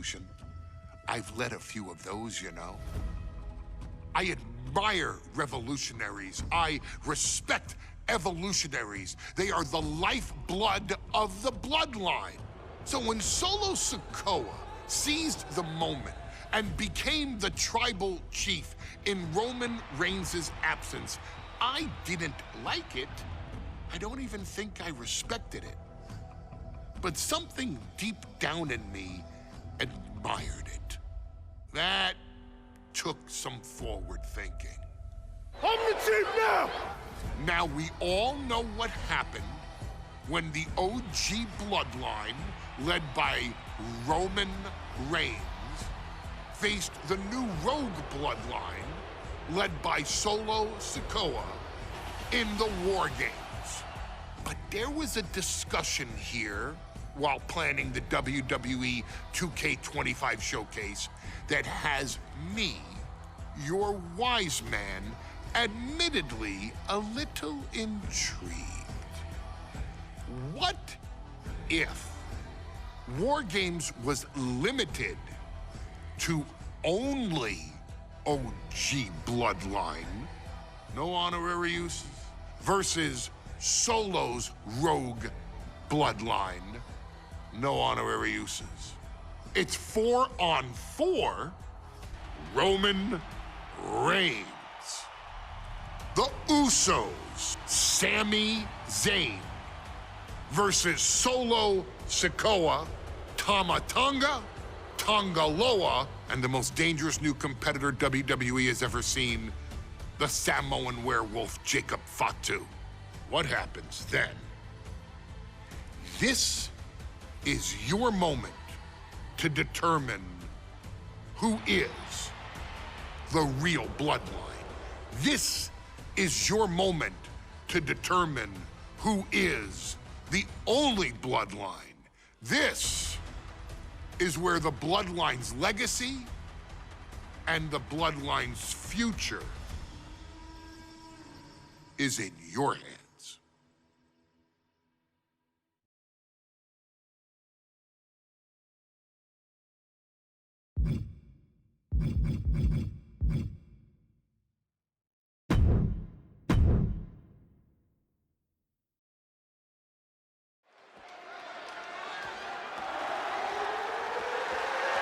Revolution. I've led a few of those, you know. I admire revolutionaries. I respect evolutionaries. They are the lifeblood of the bloodline. So when Solo Sikoa seized the moment and became the tribal chief in Roman Reigns' absence, I didn't like it. I don't even think I respected it. But something deep down in me admired it. That took some forward thinking. I'm the chief now! Now we all know what happened when the OG bloodline, led by Roman Reigns, faced the new rogue bloodline, led by Solo Sikoa, in the War Games. But there was a discussion here while planning the WWE 2K25 showcase that has me, your wise man, admittedly a little intrigued. What if War Games was limited to only OG bloodline, no honorary uses, versus Solo's rogue bloodline, no honorary uses? It's 4-on-4 Roman Reigns. The Usos, Sami Zayn, versus Solo Sikoa, Tama Tonga, Tonga Loa, and the most dangerous new competitor WWE has ever seen, the Samoan werewolf Jacob Fatu. What happens then? This is your moment to determine who is the real bloodline. This is your moment to determine who is the only bloodline. This is where the bloodline's legacy and the bloodline's future is in your hands.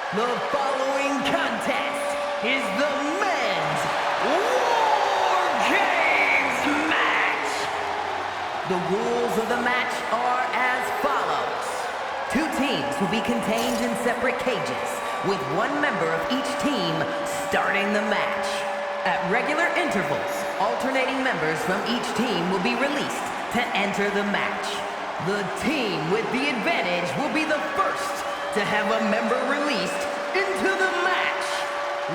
The following contest is the men's War Games match. The rules of the match are as follows. Two teams will be contained in separate cages, with one member of each team starting the match. At regular intervals, alternating members from each team will be released to enter the match. The team with the advantage will be the first to have a member released into the match.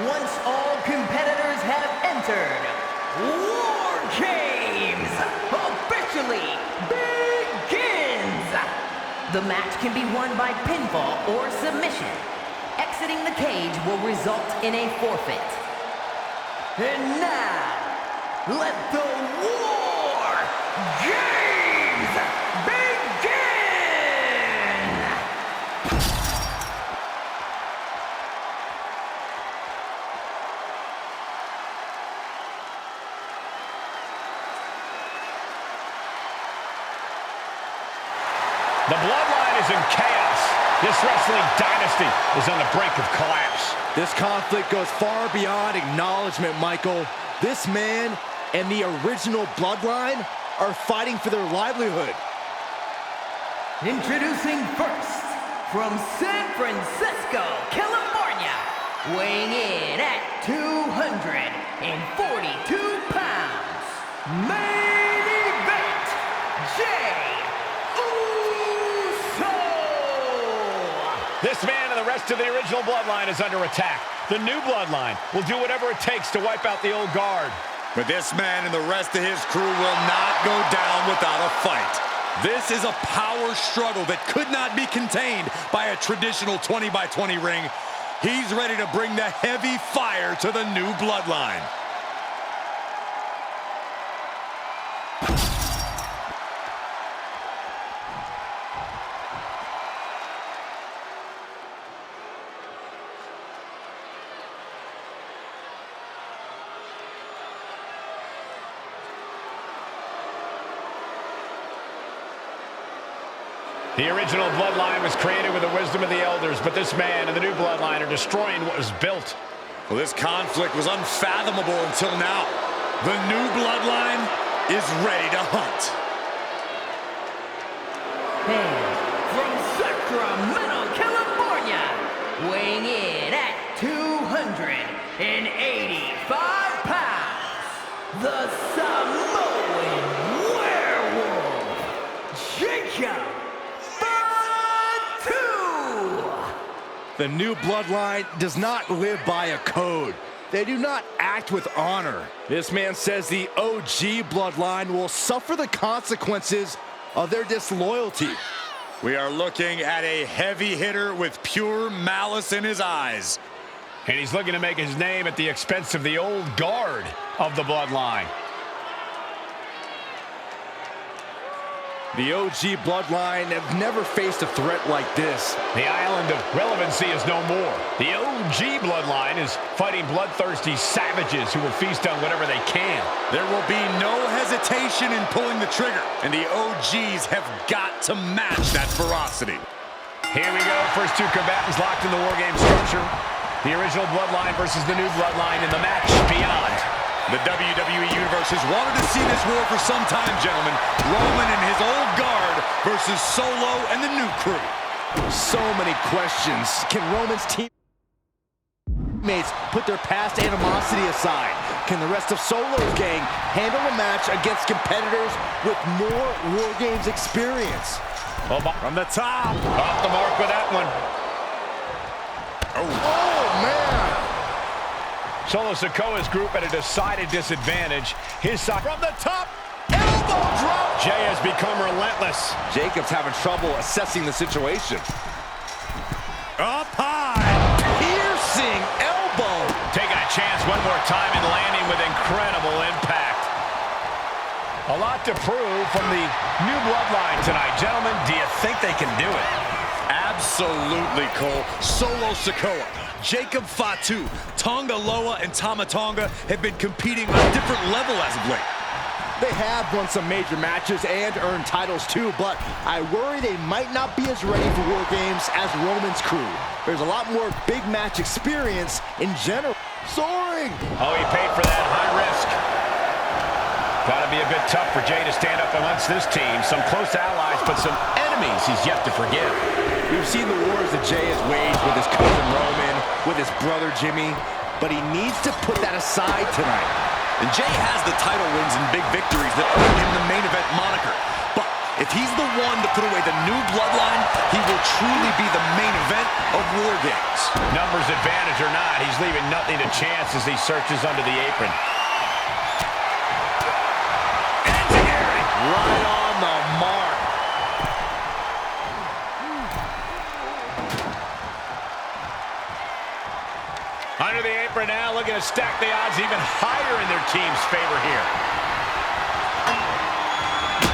Once all competitors have entered, War Games officially begins! The match can be won by pinfall or submission. Exiting the cage will result in a forfeit. And now, let the War Games begin! The bloodline is in chaos. This wrestling dynasty is on the brink of collapse. This conflict goes far beyond acknowledgement, Michael. This man and the original bloodline are fighting for their livelihood. Introducing first, from San Francisco, California, weighing in at 242 pounds, main event, Jay Uso! This man and the rest of the original bloodline is under attack. The new bloodline will do whatever it takes to wipe out the old guard. But this man and the rest of his crew will not go down without a fight. This is a power struggle that could not be contained by a traditional 20-by-20 ring. He's ready to bring the heavy fire to the new bloodline. The original bloodline was created with the wisdom of the elders, but this man and the new bloodline are destroying what was built. Well, this conflict was unfathomable until now. The new bloodline is ready to hunt. And from Sacramento, California, weighing in at 285 pounds, the Samoan werewolf, Jacob Fatu! The new bloodline does not live by a code. They do not act with honor. This man says the OG bloodline will suffer the consequences of their disloyalty. We are looking at a heavy hitter with pure malice in his eyes. And he's looking to make his name at the expense of the old guard of the bloodline. The OG bloodline have never faced a threat like this. The island of relevancy is no more. The OG bloodline is fighting bloodthirsty savages who will feast on whatever they can. There will be no hesitation in pulling the trigger, and the OGs have got to match that ferocity. Here we go. First two combatants locked in the War Game structure. The original bloodline versus the new bloodline in the match beyond. The WWE Universe has wanted to see this war for some time, gentlemen. Roman and his old guard versus Solo and the new crew. So many questions. Can Roman's teammates put their past animosity aside? Can the rest of Solo's gang handle a match against competitors with more War Games experience? From the top. Off the mark with that one. Oh, man. Solo Sikoa's group at a decided disadvantage. His side from the top. Elbow drop. Jay has become relentless. Jacob's having trouble assessing the situation. Up high. Piercing elbow. Taking a chance one more time and landing with incredible impact. A lot to prove from the new bloodline tonight. Gentlemen, do you think they can do it? Absolutely, Cole. Solo Sikoa, Jacob Fatu, Tonga Loa, and Tama Tonga have been competing on a different level as of late. They have won some major matches and earned titles too, but I worry they might not be as ready for War Games as Roman's crew. There's a lot more big match experience in general. Soaring! Oh, he paid for that high risk. Gotta be a bit tough for Jay to stand up amongst this team. Some close allies, but some enemies he's yet to forgive. We've seen the wars that Jay has waged with his cousin Roman, with his brother Jimmy, but he needs to put that aside tonight. And Jay has the title wins and big victories that earn him the main event moniker. But if he's the one to put away the new bloodline, he will truly be the main event of War Games. Numbers advantage or not, he's leaving nothing to chance as he searches under the apron. Right on the mark. Under the apron now, looking to stack the odds even higher in their team's favor here.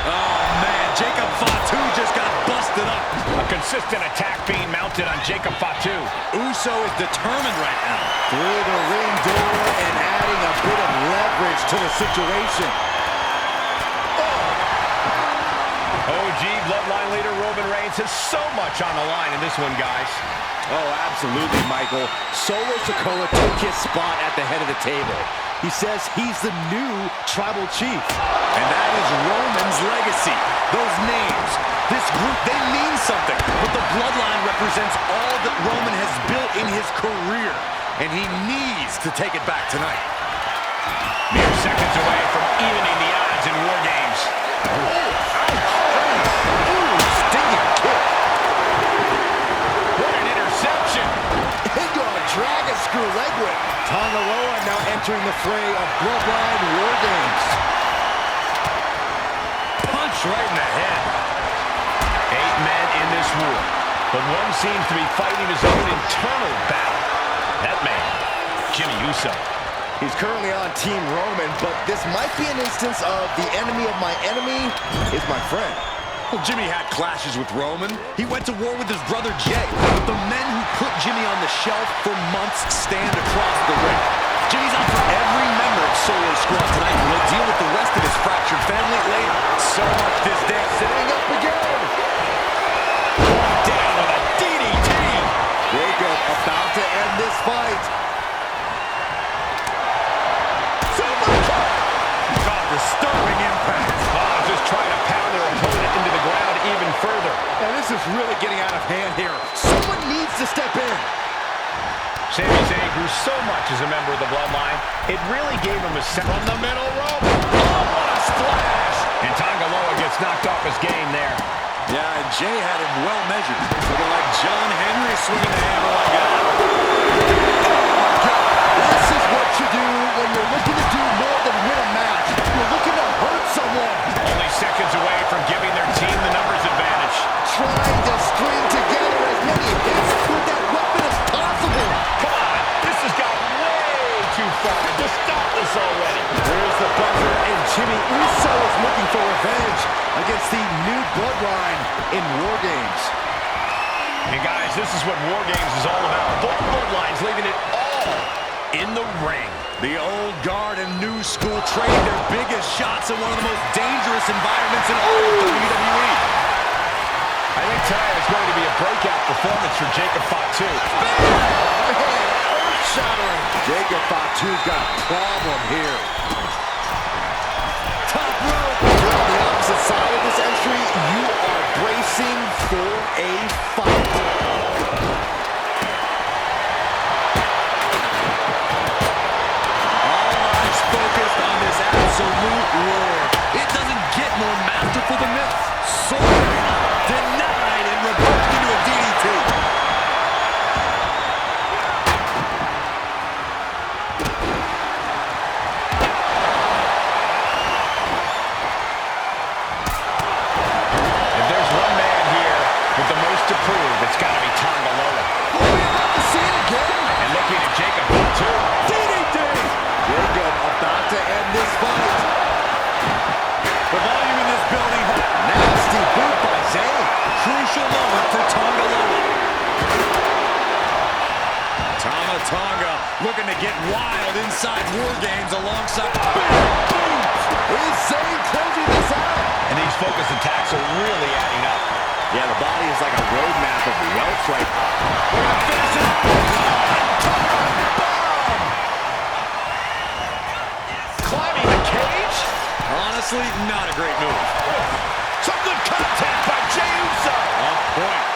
Oh, man, Jacob Fatu just got busted up. A consistent attack being mounted on Jacob Fatu. Uso is determined right now. Through the ring door and adding a bit of leverage to the situation. OG bloodline leader Roman Reigns has so much on the line in this one, guys. Oh, absolutely, Michael. Solo Sikoa took his spot at the head of the table. He says he's the new tribal chief. And that is Roman's legacy. Those names, this group, they mean something. But the bloodline represents all that Roman has built in his career. And he needs to take it back tonight. Mere seconds away from evening the odds in War Games. Dragon screw leg whip. Tonga Loa now entering the fray of Bloodline War Games. Punch right in the head. 8 men in this war, but one seems to be fighting his own internal battle. That man, Jimmy Uso. He's currently on Team Roman, but this might be an instance of the enemy of my enemy is my friend. Well, Jimmy had clashes with Roman. He went to war with his brother Jay. But the men who put Jimmy on the shelf for months stand across the ring. Jimmy's out for every member of Solo's squad tonight, and he'll deal with the rest of his fractured family later. So much this day. Setting up again. step in. Sami Zayn grew so much as a member of the Bloodline, it really gave him a sense. From the middle rope. Oh, what a splash! And Tangaloa gets knocked off his game there. Yeah, and Jay had him well measured. Looking like John Henry swinging the hammer like that. This is what you do when you're looking to do more than win a match. You're looking to hurt someone. Only seconds away from giving their team the numbers advantage. Trying to string together as many hits with that weapon as possible. Come on, this has got way too far. Just stop this already. There's the buzzer, and Jimmy Uso is looking for revenge against the New Bloodline in War Games. And guys, this is what War Games is all about. Both bloodlines leaving it all in the ring. The old guard and new school trading their biggest shots in one of the most dangerous environments in all of WWE. I think tonight is going to be a breakout performance for Jacob Fatu. Earth-shattering. Jacob Fatu got a problem here. Top rope. You're on the opposite side of this entry. You are bracing for a fight. All eyes focused on this absolute war. It doesn't get more masterful than this. Sword denied and revoked into a DDT. If there's one man here with the most to prove, it's got to be Tangaloa. Are we about to see it again? And looking at Jacob Fatu. DDT! Jacob about to end this fight. The volume in this building. Nasty boot by Zayn. Crucial moment for Tangaloa. Tama Tonga looking to get wild inside War Games alongside. Is Zayn closing this out? And these focused attacks are really adding up. Yeah, the body is like a roadmap of wealth right now. We're gonna finish it. Climbing the cage. Honestly, not a great move. Some good contact by Jey Uso. On point.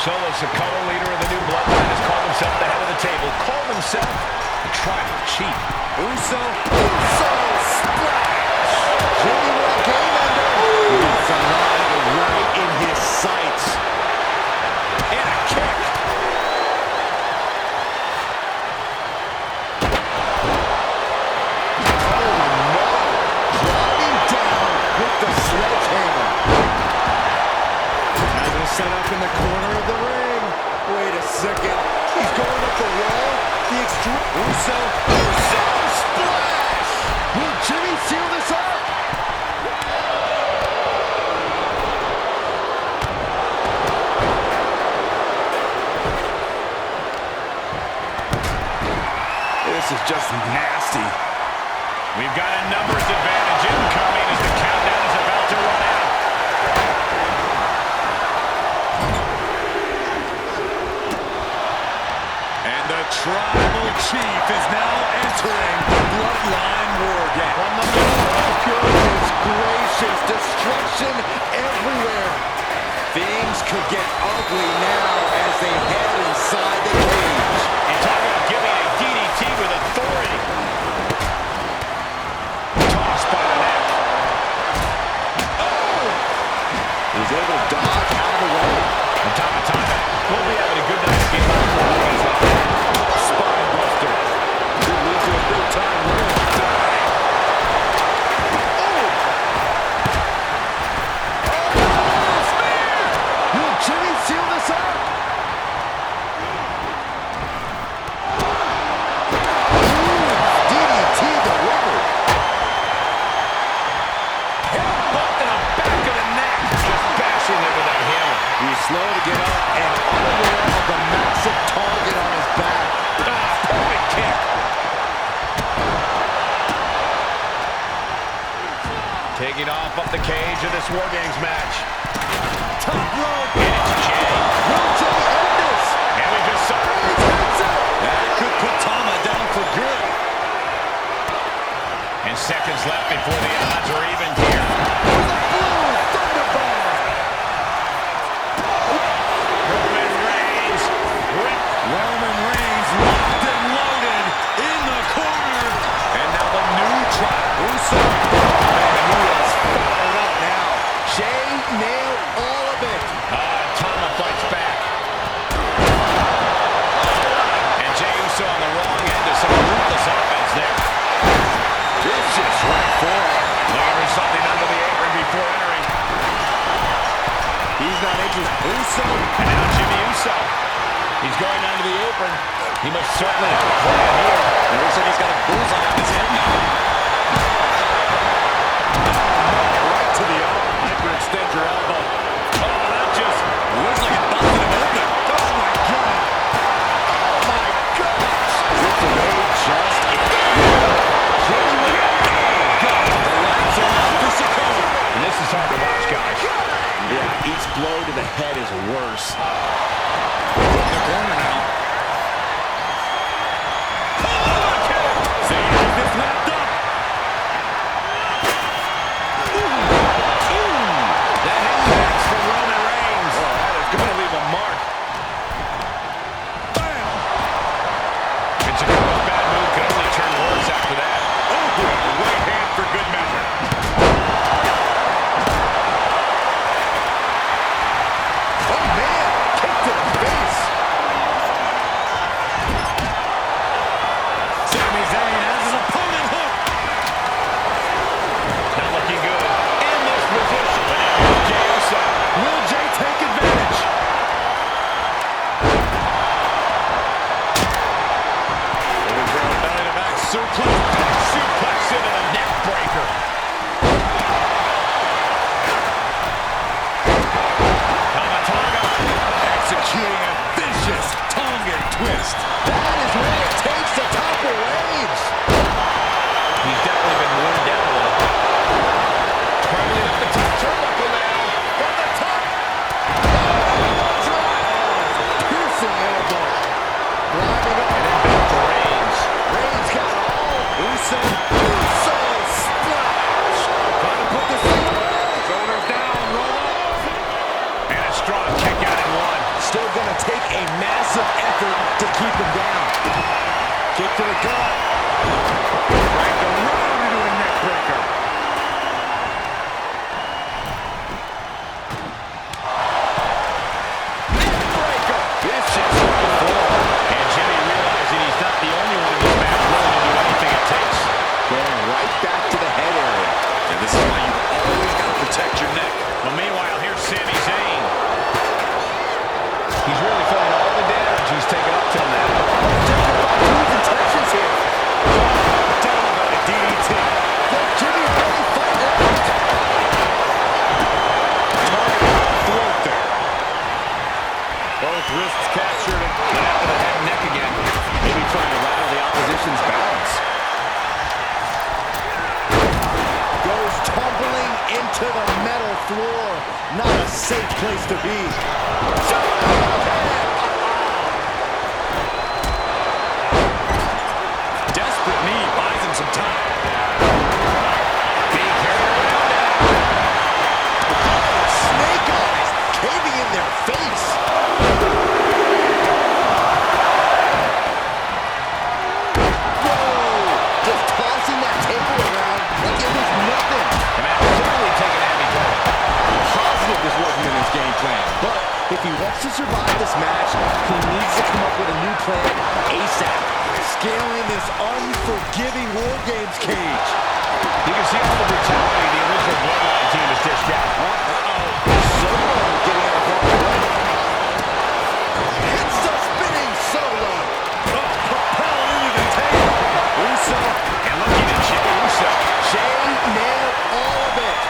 Solo Sikoa, leader of the New Bloodline, has called himself the head of the table. Called himself the tribal chief. Uso. Splash! Jimmy with a game ender. It's a line right in his sights. And a kick. Driving down with the sledgehammer. Has it set up in the corner of the ring. Wait a second. He's going up the wall. The extreme. Uso. Splash! Will Jimmy seal this up? This is just nasty. We've got a numbers advantage incoming as the countdown is about to run out. And the tribal chief is now entering the Bloodline War Game. From the middle. Goodness gracious. Destruction everywhere. Things could get ugly now as they head inside the cage. And talk about giving a DDT with authority. Tossed by the neck. Oh! He's able to dodge out of the way. And Tama Tonga will be having a good night of getting off for movies like that. Spine buster. Could lead to a big time win. Oh! Spear! Will Jimmy seal this up? DDT delivered. Headbutt in the back of the neck. Just bashing it with that hammer. He's slow to get up and unaware of the massive target on his back. Perfect kick. Taking off up the cage of this War Games match. Top rope. And it's Jey. Will Jimmy end this? And we just saw it. That could put Tama down for good. And seconds left before the odds are even here. Blue Thunderbomb. Roman Reigns going onto the apron. He must certainly have a plan here. It looks like he's got a bullseye on his head now. Right to the arm. Hyperextend your elbow. Oh, that just Looks like it busted him open. Oh, my God. Oh, my gosh. Ripped away just in. And this is hard to watch, guys. Yeah, each blow to the head is worse. In the corner now. Zayn has this wrapped up. That impacts from Roman Reigns. Oh, that is going to leave a mark. Bam! And Jacoby's bad move could only turn worse after that. Oh, right hand for good measure. Oh, man! Kick to the face. Sami Zayn has his opponent hooked. Not looking good in this position. But now here's Jey Uso. Will Jey take advantage? Overthrown belly to back suplex. Suplex into the neck breaker. Tamatonga executing a vicious Tongan twist. That is what it takes to topple Reigns. He's definitely been worn down a little. Crumbling up the top turnbuckle now. From the top. Piercing elbow. Driving up. And then back to Reigns. Reigns got all. Uso. Uso splash. Trying to put this thing away. Shoulders down, roll up. And a strong kick out in one. Still going to take a massive effort to keep him down. Kick to the gut. Cranked around into a neck breaker. Neck breaker. Vicious from the floor. And Jimmy realizing he's not the only one in this match willing to do anything it takes. Going right back to the head area. And this is why you always got to protect your neck. Well, meanwhile, here's Sami Zayn. He's really feeling all the damage he's taken up till now. Losing touches here. Down by the DDT. Does Jimmy really fight left? Throat there. Both wrists captured and went after the head and neck again. Maybe trying to rattle the opposition's balance. Goes tumbling into the metal floor. Not a safe place to be. Desperate knee buys him some time. Being carried around now. Snake eyes caving in their face. Whoa! Just tossing that table around like it was nothing. The man clearly taking a heavy toll. Positive this wasn't in his game plan. But if he wants to survive this match, he needs to come up with a new plan ASAP. Scaling this unforgiving War Games cage. You can see all the brutality the original Bloodline team has dished out. Solo getting out of harm's way. Hits the spinning solo. Propelled into the table. Uso. And looking at Jey Uso. Jey nailed all of it.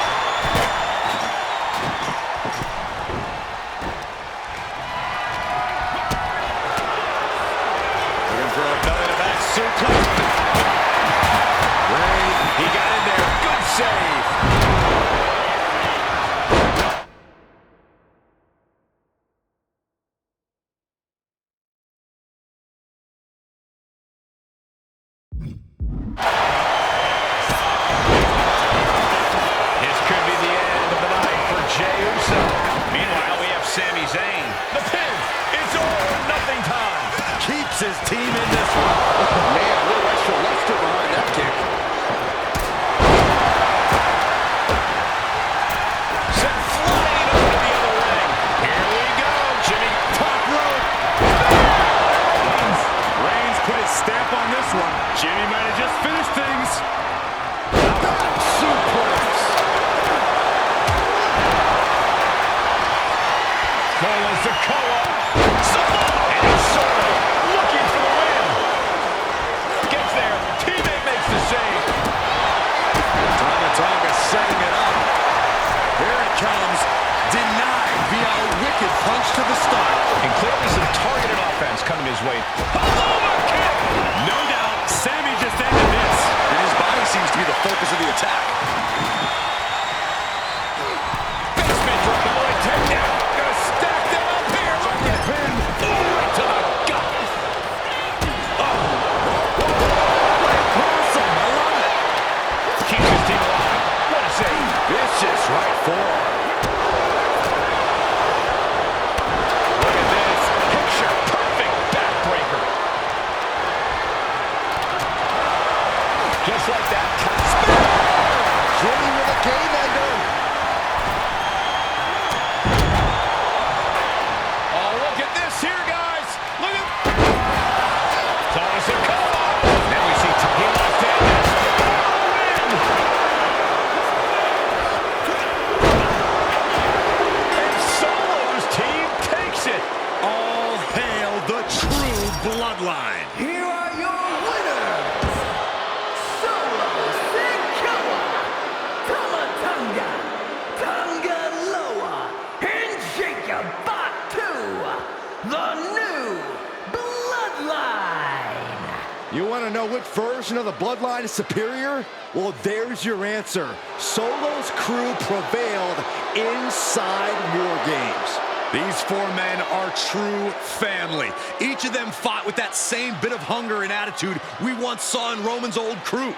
Looking for a belly-to-back suplex. Reigns, he got in there. Good save. This could be the end of the night for Jey Uso. Meanwhile, we have Sami Zayn. The pin. It's all or nothing time. Keeps his team in this one. Man, a little extra luster behind that kick. Sent flying over to the other ring. Here we go, Jimmy. Top rope. Reigns put his stamp on this one. Jimmy might have just finished things. Back suplex. Solo Sikoa. And it's solo. his weight. Overkick! No doubt, Sammy just ended this. And his body seems to be the focus of the attack. Basement drop. Oh, and takedown. Gonna stack them up here. Look at him. Right to the gut. Awesome. I love it. Keeps his team alive. What a save. Vicious right forearm. Look at this. Picture perfect backbreaker. Just like that. Jimmy with a game ender. Oh, look at this here, guys. Look at Thomas and Cole. Then we see he lost it. And Solo's team takes it. All hail the true bloodline. Here are your winners, Solo Sikoa, Tamatonga, Tonga Loa, and Jacob Fatu, the new Bloodline. You want to know which version of the Bloodline is superior? Well, there's your answer. Solo's crew prevailed inside War Games. These four men are true family. Each of them fought with that same bit of hunger and attitude we once saw in Roman's old crew.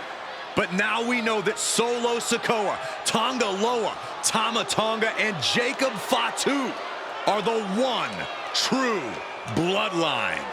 But now we know that Solo Sikoa, Tonga Loa, Tama Tonga, and Jacob Fatu are the one true bloodline.